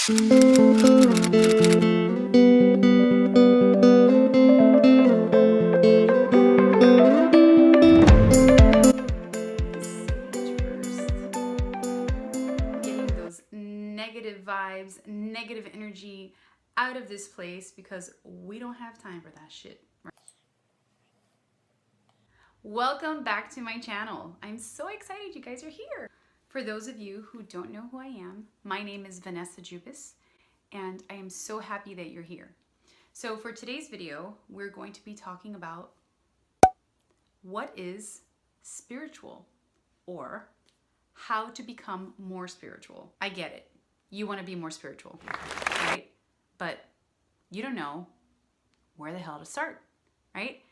Getting those negative vibes, negative energy out of this place because we don't have time for that shit. Welcome back to my channel. I'm so excited you guys are here. For those of you who don't know who I am, my name is Vanessa Jubis, and I am so happy that you're here. So for today's video, we're going to be talking about what is spiritual, or how to become more spiritual. I get it. You want to be more spiritual, right? But you don't know where the hell to start, right?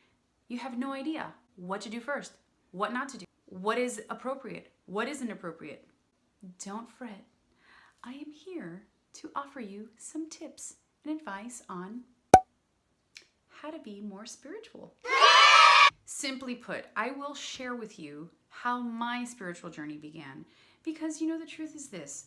You have no idea what to do first, what not to do, what is appropriate, what isn't appropriate. Don't fret. I am here to offer you some tips and advice on how to be more spiritual. Simply put, I will share with you how my spiritual journey began, because you know the truth is this: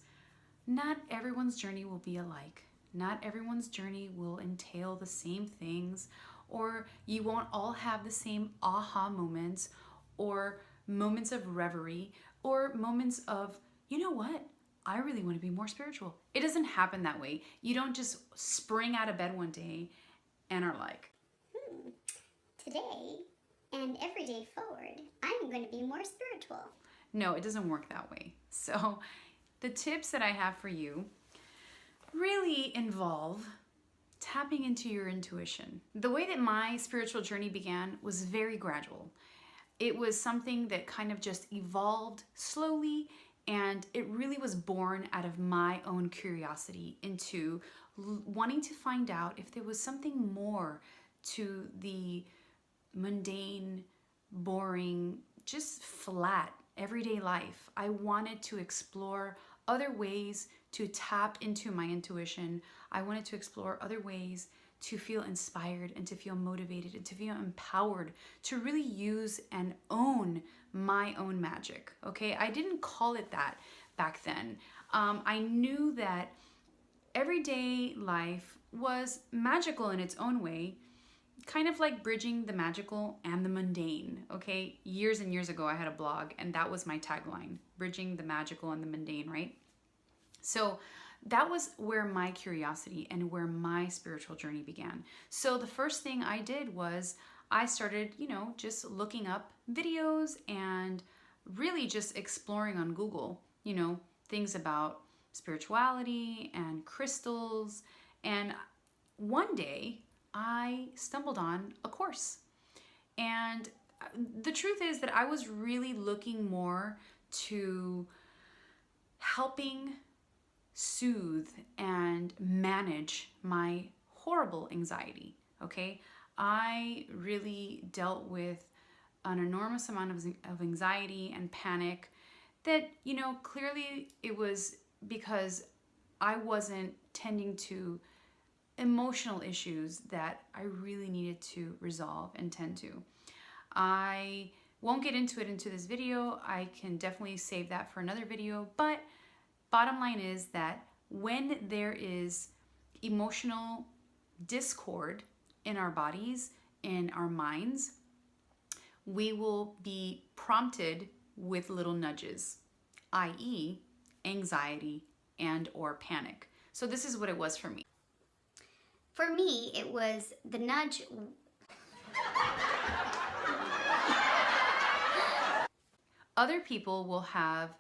not everyone's journey will be alike. Not everyone's journey will entail the same things, or you won't all have the same aha moments, or moments of reverie, or moments of, you know what, I really want to be more spiritual. It doesn't happen that way. You don't just spring out of bed one day and are like, today and every day forward, I'm going to be more spiritual. No, it doesn't work that way. So the tips that I have for you really involve tapping into your intuition. The way that my spiritual journey began was very gradual. It was something that kind of just evolved slowly, and it really was born out of my own curiosity into wanting to find out if there was something more to the mundane, boring, just flat everyday life. I wanted to explore other ways to tap into my intuition. I wanted to explore other ways to feel inspired and to feel motivated and to feel empowered to really use and own my own magic. Okay, I didn't call it that back then. I knew that everyday life was magical in its own way, kind of like bridging the magical and the mundane. Okay, years and years ago I had a blog, and that was my tagline: bridging the magical and the mundane, right? So that was where my curiosity and where my spiritual journey began. So the first thing I did was I started, just looking up videos and really just exploring on Google, things about spirituality and crystals. And one day I stumbled on a course. And the truth is that I was really looking more to helping soothe and manage my horrible anxiety, okay? I really dealt with an enormous amount of anxiety and panic that, clearly it was because I wasn't tending to emotional issues that I really needed to resolve and tend to. I won't get into it into this video. I can definitely save that for another video, but bottom line is that when there is emotional discord in our bodies, in our minds, we will be prompted with little nudges, i.e. anxiety and or panic. So this is what it was for me. For me, it was the nudge. Other people will have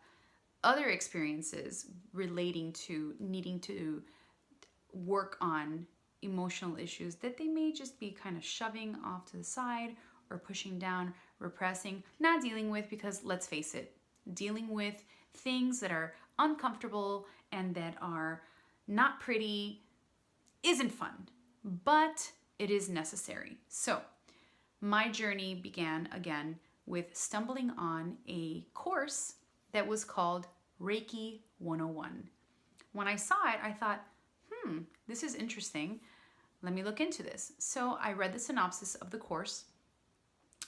other experiences relating to needing to work on emotional issues that they may just be kind of shoving off to the side or pushing down, repressing, not dealing with, because let's face it, dealing with things that are uncomfortable and that are not pretty isn't fun, but it is necessary. So my journey began again with stumbling on a course that was called Reiki 101. When I saw it, I thought, this is interesting. Let me look into this. So I read the synopsis of the course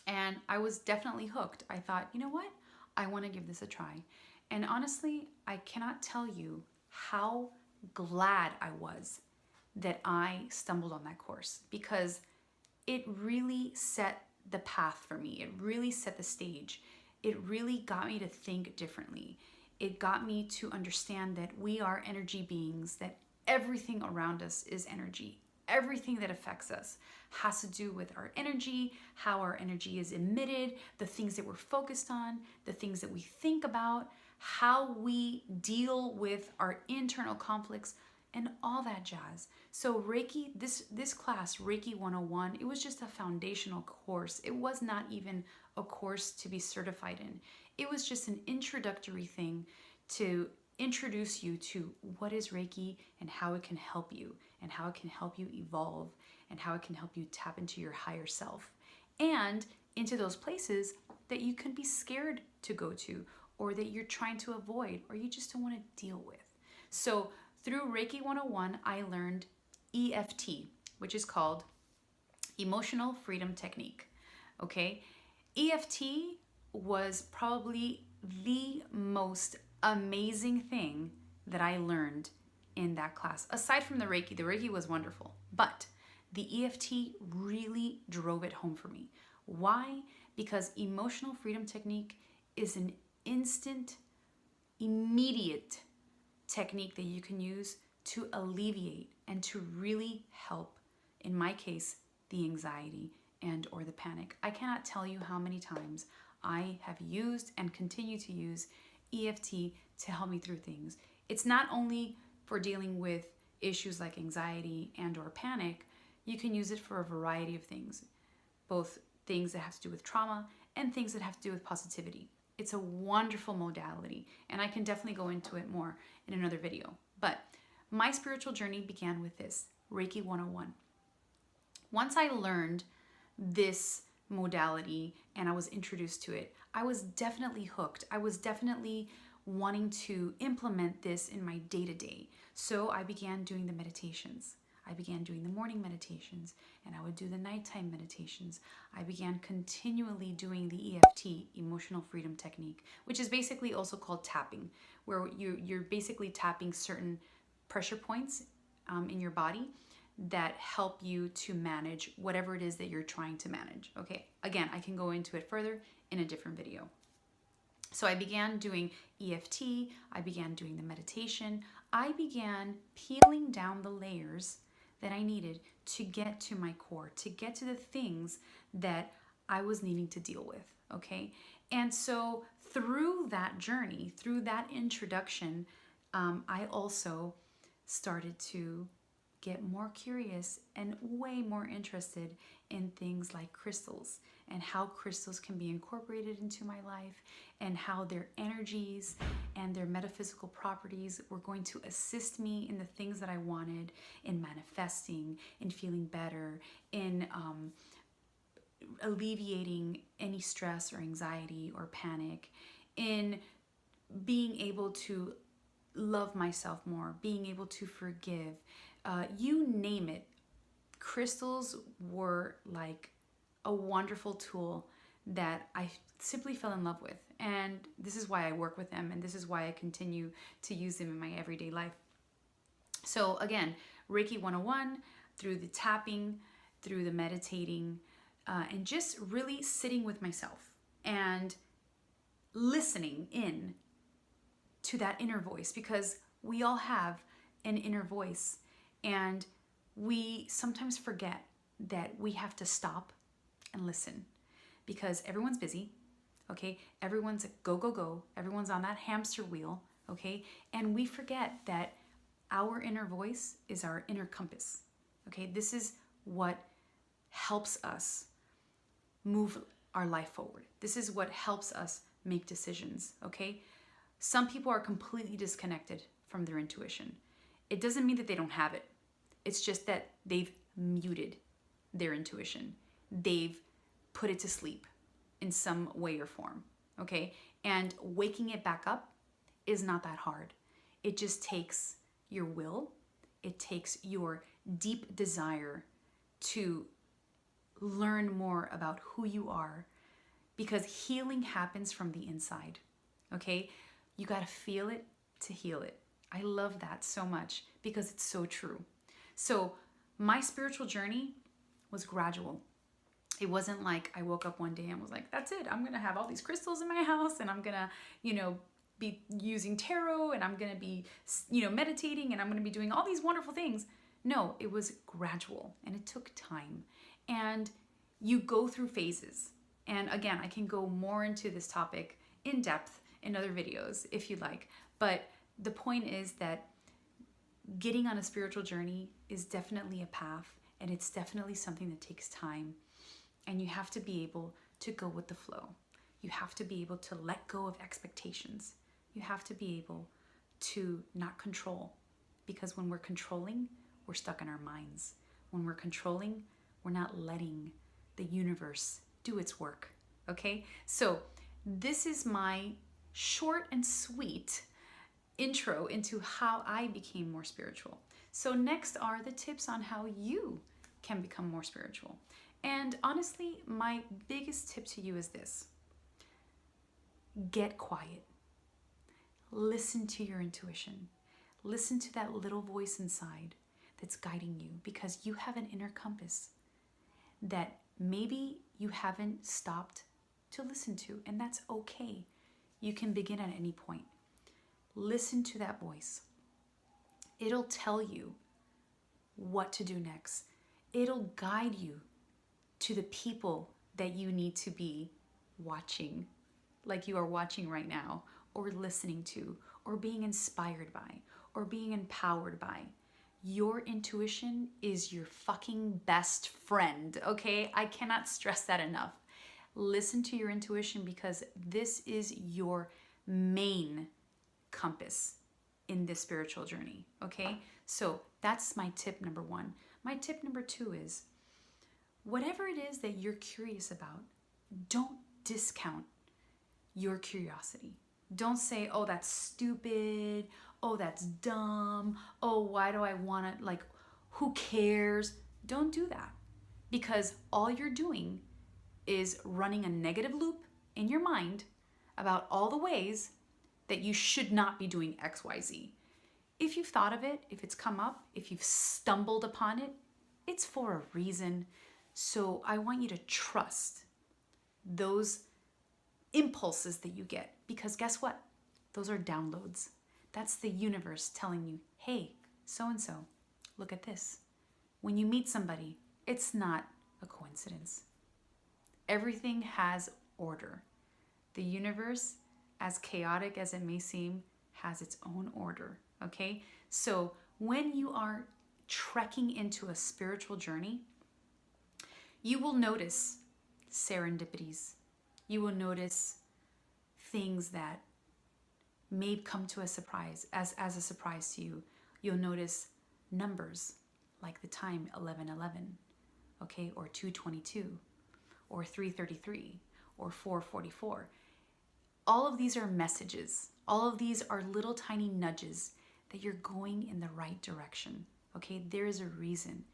and I was definitely hooked. I thought, you know what? I want to give this a try. And honestly, I cannot tell you how glad I was that I stumbled on that course, because it really set the path for me. It really set the stage. It really got me to think differently. It got me to understand that we are energy beings, that everything around us is energy. Everything that affects us has to do with our energy, how our energy is emitted, the things that we're focused on, the things that we think about, how we deal with our internal conflicts, and all that jazz. So Reiki, this class, Reiki 101, it was just a foundational course. It was not even a course to be certified in. It was just an introductory thing to introduce you to what is Reiki and how it can help you, and how it can help you evolve, and how it can help you tap into your higher self and into those places that you can be scared to go to, or that you're trying to avoid, or you just don't want to deal with. So through Reiki 101, I learned EFT, which is called Emotional Freedom Technique. Okay? EFT was probably the most amazing thing that I learned in that class. Aside from the Reiki was wonderful, but the EFT really drove it home for me. Why? Because Emotional Freedom Technique is an instant, immediate technique that you can use to alleviate and to really help, in my case, the anxiety and or the panic. I cannot tell you how many times I have used and continue to use EFT to help me through things. It's not only for dealing with issues like anxiety and or panic. You can use it for a variety of things, both things that have to do with trauma and things that have to do with positivity. It's a wonderful modality, and I can definitely go into it more in another video. But my spiritual journey began with this, Reiki 101. Once I learned this modality and I was introduced to it, I was definitely hooked. I was definitely wanting to implement this in my day-to-day. So I began doing the meditations. I began doing the morning meditations, and I would do the nighttime meditations. I began continually doing the EFT, Emotional Freedom Technique, which is basically also called tapping, where you're basically tapping certain pressure points in your body that help you to manage whatever it is that you're trying to manage. Okay, again, I can go into it further in a different video. So I began doing EFT, I began doing the meditation, I began peeling down the layers that I needed to get to my core, to get to the things that I was needing to deal with, okay? And so through that journey, through that introduction, I also started to get more curious and way more interested in things like crystals and how crystals can be incorporated into my life and how their energies and their metaphysical properties were going to assist me in the things that I wanted, in manifesting, in feeling better, in alleviating any stress or anxiety or panic, in being able to love myself more, being able to forgive, you name it. Crystals were like a wonderful tool that I simply fell in love with. And this is why I work with them, and this is why I continue to use them in my everyday life. So again, Reiki 101, through the tapping, through the meditating, and just really sitting with myself and listening in to that inner voice, because we all have an inner voice, and we sometimes forget that we have to stop and listen, because everyone's busy, okay? Everyone's go, go, go. Everyone's on that hamster wheel, okay? And we forget that our inner voice is our inner compass, okay? This is what helps us move our life forward. This is what helps us make decisions, okay? Some people are completely disconnected from their intuition. It doesn't mean that they don't have it. It's just that they've muted their intuition. They've put it to sleep in some way or form, okay? And waking it back up is not that hard. It just takes your will. It takes your deep desire to learn more about who you are, because healing happens from the inside, okay? You got to feel it to heal it. I love that so much because it's so true. So my spiritual journey was gradual. It wasn't like I woke up one day and was like, that's it. I'm going to have all these crystals in my house and I'm going to, be using tarot and I'm going to be, meditating and I'm going to be doing all these wonderful things. No, it was gradual and it took time. And you go through phases. And again, I can go more into this topic in depth in other videos if you like. But the point is that getting on a spiritual journey is definitely a path and it's definitely something that takes time. And you have to be able to go with the flow. You have to be able to let go of expectations. You have to be able to not control. Because when we're controlling, we're stuck in our minds. When we're controlling, we're not letting the universe do its work. Okay? So this is my short and sweet intro into how I became more spiritual. So next are the tips on how you can become more spiritual. And honestly, my biggest tip to you is this. Get quiet. Listen to your intuition. Listen to that little voice inside that's guiding you because you have an inner compass that maybe you haven't stopped to listen to, and that's okay. You can begin at any point. Listen to that voice. It'll tell you what to do next. It'll guide you to the people that you need to be watching, like you are watching right now, or listening to, or being inspired by, or being empowered by. Your intuition is your fucking best friend, okay? I cannot stress that enough. Listen to your intuition because this is your main compass in this spiritual journey, okay? So that's my tip number one. My tip number two is whatever it is that you're curious about, don't discount your curiosity. Don't say, oh, that's stupid. Oh, that's dumb. Oh, why do I want to, who cares? Don't do that because all you're doing is running a negative loop in your mind about all the ways that you should not be doing X, Y, Z. If you've thought of it, if it's come up, if you've stumbled upon it, it's for a reason. So I want you to trust those impulses that you get because guess what? Those are downloads. That's the universe telling you, hey, so-and-so, look at this. When you meet somebody, it's not a coincidence. Everything has order. The universe, as chaotic as it may seem, has its own order, okay? So when you are trekking into a spiritual journey, you will notice serendipities. You will notice things that may come to a surprise, as a surprise to you. You'll notice numbers like the time 11:11, okay, or 2:22, or 3:33, or 4:44. All of these are messages. All of these are little tiny nudges that you're going in the right direction, okay? There is a reason.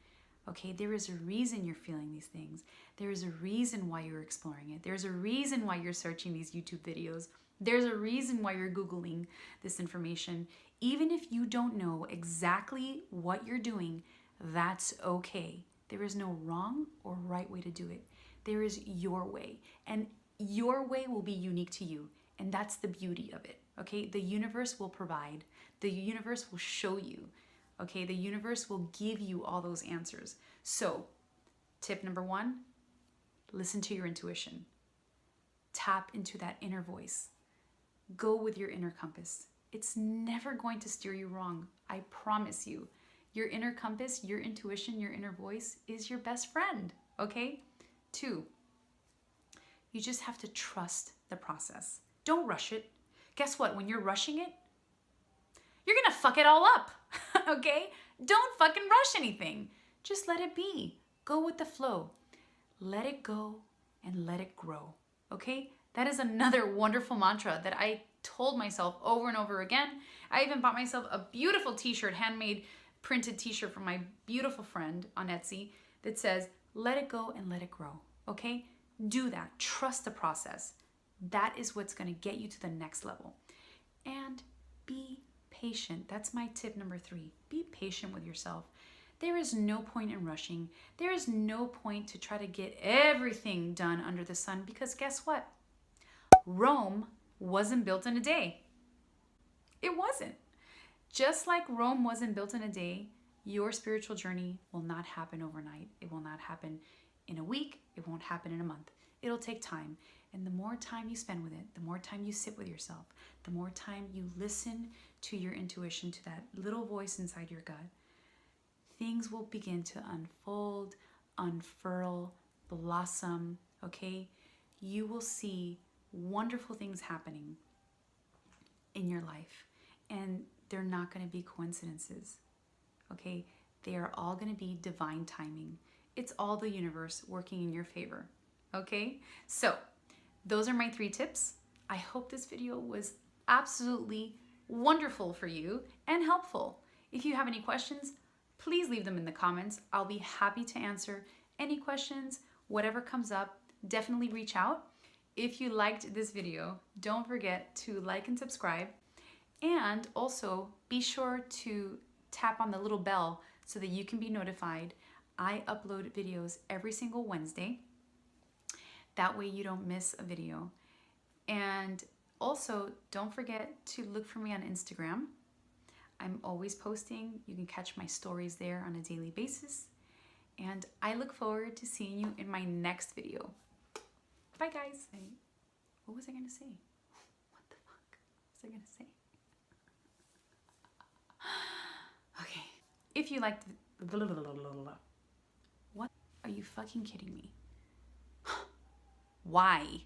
Okay, there is a reason you're feeling these things. There is a reason why you're exploring it. There's a reason why you're searching these YouTube videos. There's a reason why you're Googling this information. Even if you don't know exactly what you're doing, that's okay. There is no wrong or right way to do it. There is your way, and your way will be unique to you, and that's the beauty of it, okay? The universe will provide. The universe will show you. Okay, the universe will give you all those answers. So, tip number one, listen to your intuition. Tap into that inner voice. Go with your inner compass. It's never going to steer you wrong. I promise you. Your inner compass, your intuition, your inner voice is your best friend. Okay? 2, you just have to trust the process. Don't rush it. Guess what? When you're rushing it, you're gonna fuck it all up. Okay? Don't fucking rush anything. Just let it be. Go with the flow. Let it go and let it grow. Okay? That is another wonderful mantra that I told myself over and over again. I even bought myself a beautiful t-shirt, handmade printed t-shirt from my beautiful friend on Etsy that says, let it go and let it grow. Okay? Do that. Trust the process. That is what's going to get you to the next level. And be patient. That's my tip number 3. Be patient with yourself. There is no point in rushing. There is no point to try to get everything done under the sun, because guess what? Rome wasn't built in a day. It wasn't. Just like Rome wasn't built in a day, your spiritual journey will not happen overnight. It will not happen in a week. It won't happen in a month. It'll take time. And the more time you spend with it, the more time you sit with yourself, the more time you listen to your intuition, to that little voice inside your gut, things will begin to unfold, unfurl, blossom, okay? You will see wonderful things happening in your life, and they're not going to be coincidences, okay? They are all going to be divine timing. It's all the universe working in your favor, okay? So those are my 3 tips. I hope this video was absolutely wonderful for you and helpful. If you have any questions, please leave them in the comments. I'll be happy to answer any questions, whatever comes up. Definitely reach out. If you liked this video, don't forget to like and subscribe. And also be sure to tap on the little bell so that you can be notified. I upload videos every single Wednesday. That way you don't miss a video. And also don't forget to look for me on Instagram. I'm always posting. You can catch my stories there on a daily basis. And I look forward to seeing you in my next video. Bye guys. What was I going to say? What the fuck was I going to say? Okay. If you liked what? Are you fucking kidding me? Why?